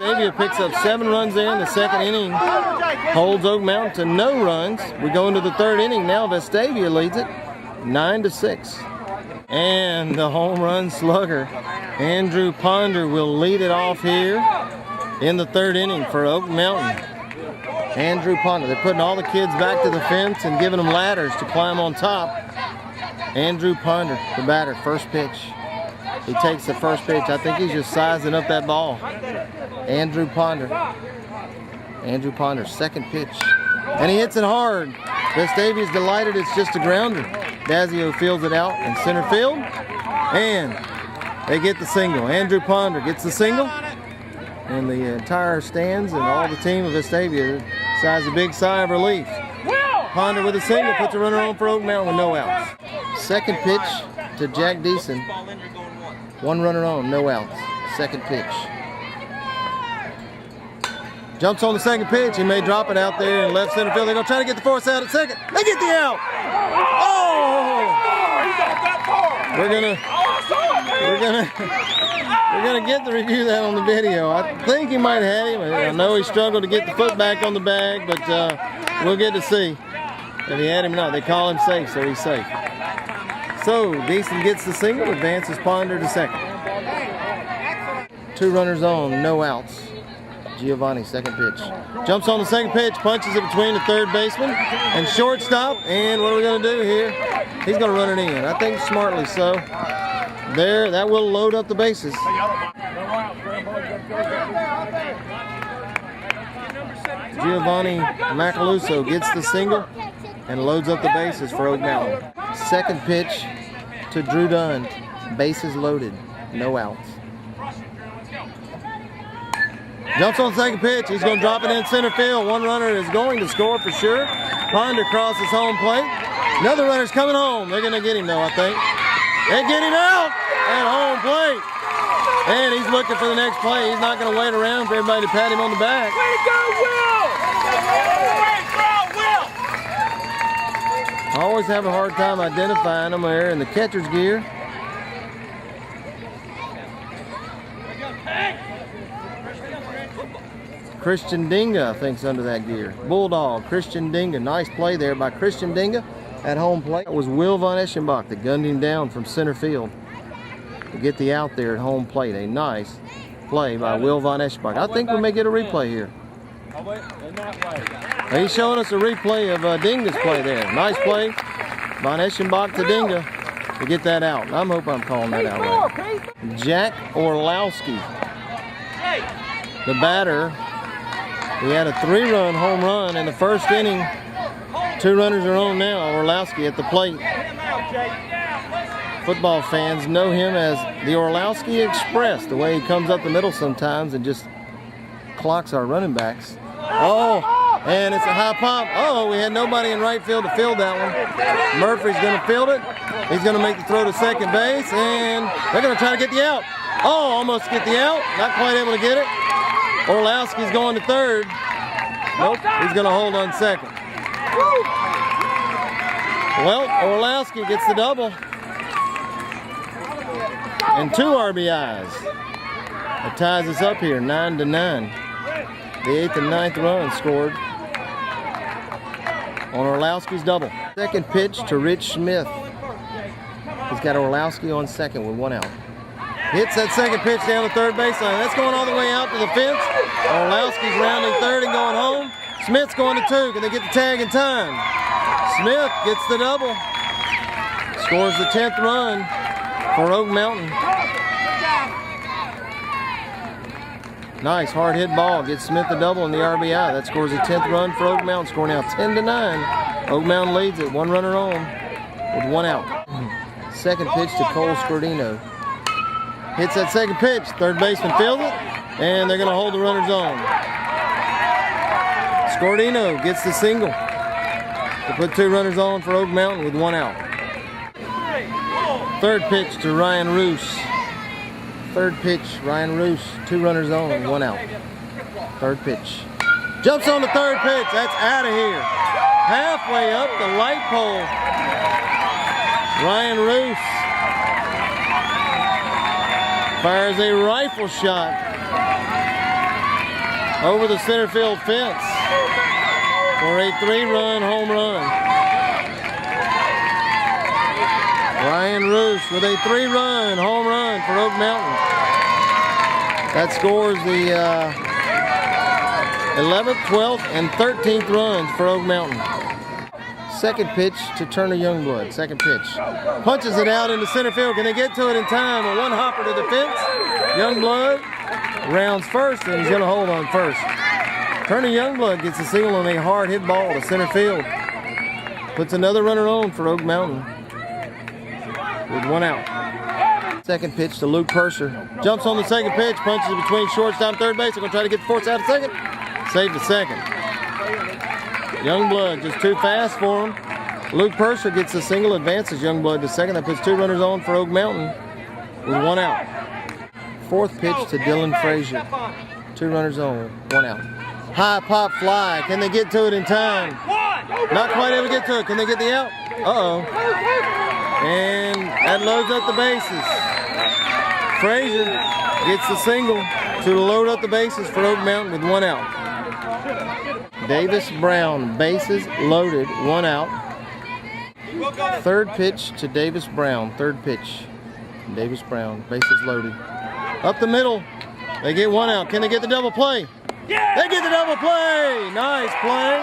Vestavia picks up 7 runs there in the second inning. Holds Oak Mountain to no runs. We go into the third inning now. Vestavia leads it 9-6. And the home run slugger, Andrew Ponder, will lead it off here in the third inning for Oak Mountain. Andrew Ponder. They're putting all the kids back to the fence and giving them ladders to climb on top. Andrew Ponder, the batter, first pitch. He takes the first pitch. I think he's just sizing up that ball. Andrew Ponder. Andrew Ponder, second pitch. And he hits it hard. Vestavia's delighted it's just a grounder. Dazio fields it out in center field. And they get the single. Andrew Ponder gets the single. And the entire stands and all the team of Vestavia sighs a big sigh of relief. Ponder with a single puts a runner on for Oak Mountain with no outs. Second pitch to Jack Deason. 1 runner on, no outs. Second pitch. Jumps on the second pitch. He may drop it out there in left center field. They're going to try to get the force out at second. They get the out. Oh! We're gonna get the review of that on the video. I think he might have had him. I know he struggled to get the foot back on the bag, but we'll get to see if he had him or not. They call him safe, so he's safe. So Deason gets the single, advances Ponder to second. 2 runners on, no outs. Giovanni, second pitch. Jumps on the second pitch, punches it between the third baseman and shortstop. And what are we going to do here? He's going to run it in. I think smartly so. There, that will load up the bases. Giovanni Macaluso gets the single and loads up the bases for Oak Mountain. Second pitch to Drew Dunn. Bases loaded, no outs. Jumps on the second pitch. He's going to drop it in center field. 1 runner is going to score for sure. Ponder crosses home plate. Another runner's coming home. They're going to get him though, I think. They get him out at home plate. And he's looking for the next play. He's not going to wait around for everybody to pat him on the back. Way to go, Will! I always have a hard time identifying them there in the catcher's gear. Christian Dinga, I think, is under that gear. Bulldog, Christian Dinga. Nice play there by Christian Dinga at home plate. That was Will von Eschenbach that gunned him down from center field to get the out there at home plate. A nice play by Will von Eschenbach. I think we may get a replay here. He's showing us a replay of Dinga's play there. Nice play, von Eschenbach to Dinga to get that out. I hope I'm calling that out right. Jack Orlowski, the batter. He had a 3-run home run in the first inning. 2 runners are on now. Orlowski at the plate. Football fans know him as the Orlowski Express, the way he comes up the middle sometimes and just clocks our running backs. Oh, and it's a high pop. Oh, we had nobody in right field to field that one. Murphy's going to field it. He's going to make the throw to second base, and they're going to try to get the out. Oh, almost get the out. Not quite able to get it. Orlowski's going to third. Nope, he's going to hold on second. Well, Orlowski gets the double. And 2 RBIs. It ties us up here, 9-9. The 8th and 9th run scored on Orlowski's double. Second pitch to Rich Smith. He's got Orlowski on second with 1 out. Hits that second pitch down the third baseline. That's going all the way out to the fence. Orlowski's rounding third and going home. Smith's going to 2. Can they get the tag in time? Smith gets the double. Scores the 10th run for Oak Mountain. Nice hard hit ball. Gets Smith the double and the RBI. That scores the 10th run for Oak Mountain. Score now 10-9. Oak Mountain leads it. 1 runner on with 1 out. Second pitch to Cole Scordino. Hits that second pitch. Third baseman fields it. And they're going to hold the runners on. Scordino gets the single to put 2 runners on for Oak Mountain with 1 out. Third pitch to Ryan Roos. Third pitch, Ryan Roos, 2 runners on, 1 out. Third pitch. Jumps on the third pitch. That's out of here. Halfway up the light pole. Ryan Roos fires a rifle shot over the center field fence for a 3-run home run. Ryan Roosh with a 3-run home run for Oak Mountain. That scores the 11th, 12th, and 13th runs for Oak Mountain. Second pitch to Turner Youngblood. Second pitch. Punches it out into center field. Can they get to it in time? A one-hopper to the fence. Youngblood rounds first, and he's going to hold on first. Turner Youngblood gets a single on a hard hit ball to center field. Puts another runner on for Oak Mountain with 1 out. Second pitch to Luke Purser. Jumps on the second pitch, punches it between shortstop and third base. They're going to try to get the force out at second. Save the second. Youngblood just too fast for him. Luke Purser gets a single, advances Youngblood to second. That puts 2 runners on for Oak Mountain with 1 out. Fourth pitch to Dylan Frazier. 2 runners on, 1 out. High pop fly. Can they get to it in time? Not quite able to get to it. Can they get the out? Uh-oh. And that loads up the bases. Frazier gets the single to load up the bases for Oak Mountain with 1 out. Davis Brown, bases loaded, 1 out. Third pitch to Davis Brown. Third pitch. Davis Brown, bases loaded. Up the middle. They get 1 out. Can they get the double play? They get the double play. Nice play.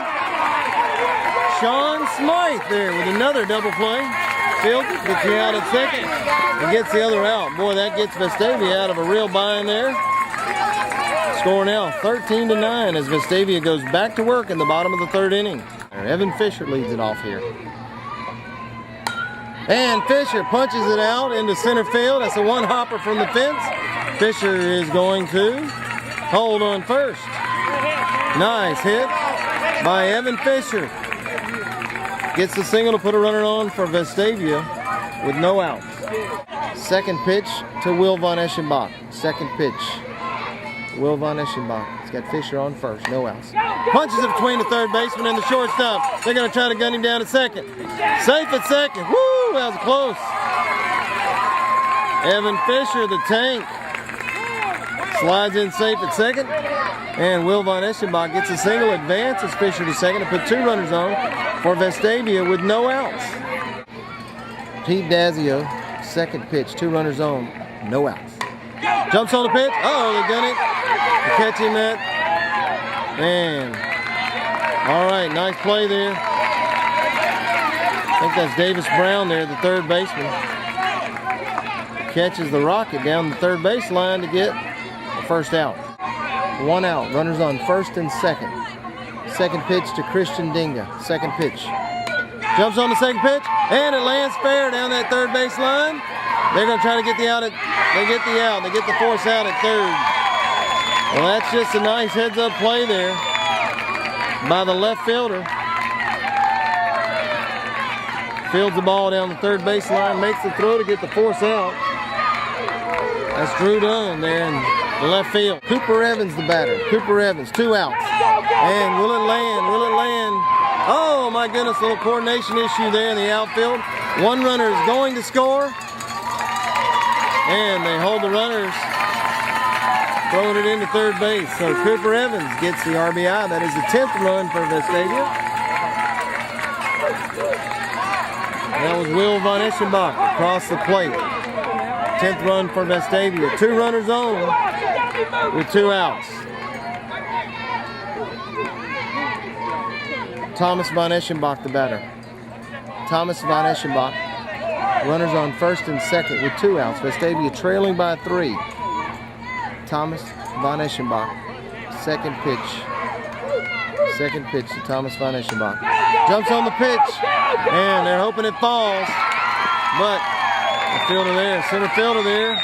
Sean Smythe there with another double play. Fields it, gets the out at second, and gets the other out. Boy, that gets Vestavia out of a real bind there. Score now 13-9 as Vestavia goes back to work in the bottom of the 3rd inning. Evan Fisher leads it off here. And Fisher punches it out into center field. That's a one-hopper from the fence. Fisher is going to hold on first. Nice hit by Evan Fisher. Gets the single to put a runner on for Vestavia with no outs. Second pitch to Will Von Eschenbach. Second pitch. Will Von Eschenbach. He's got Fisher on first, no outs. Punches it between the third baseman and the shortstop. They're going to try to gun him down at second. Safe at second. Woo, that was close. Evan Fisher, the tank, slides in safe at second. And Will Von Eschenbach gets a single, advances Fisher to second to put 2 runners on for Vestavia with no outs. Pete Dazio, second pitch, 2 runners on, no outs. Jumps on the pitch. Uh-oh, they done it. To catch him at. Man. All right, nice play there. I think that's Davis Brown there, the third baseman. Catches the rocket down the third baseline to get the first out. 1 out, runners on first and second. Second pitch to Christian Dinga. Second pitch. Jumps on the second pitch, and it lands fair down that third baseline. They're going to try to get the out at, they get the out, they get the force out at third. Well, that's just a nice heads-up play there by the left fielder. Fields the ball down the third baseline, makes the throw to get the force out. That's Drew Dunn there in the left field. Cooper Evans the batter. Cooper Evans, 2 outs. And will it land? Will it land? Oh my goodness, little coordination issue there in the outfield. 1 runner is going to score. And they hold the runners, throwing it into third base. So Cooper Evans gets the RBI. That is the 10th run for Vestavia. That was Will Von Eschenbach across the plate. 10th run for Vestavia. 2 runners on with 2 outs. Thomas Von Eschenbach, the batter. Thomas Von Eschenbach. Runners on first and second with 2 outs. Vestavia trailing by 3. Thomas Von Eschenbach. Second pitch. Second pitch to Thomas Von Eschenbach. Jumps on the pitch. And they're hoping it falls. But the fielder there, center fielder there,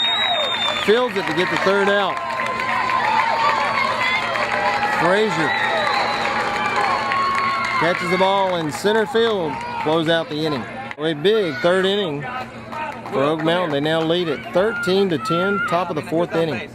fields it to get the 3rd out. Frazier catches the ball in center field, close out the inning. A big 3rd inning for Oak Mountain. They now lead it 13-10, top of the 4th inning.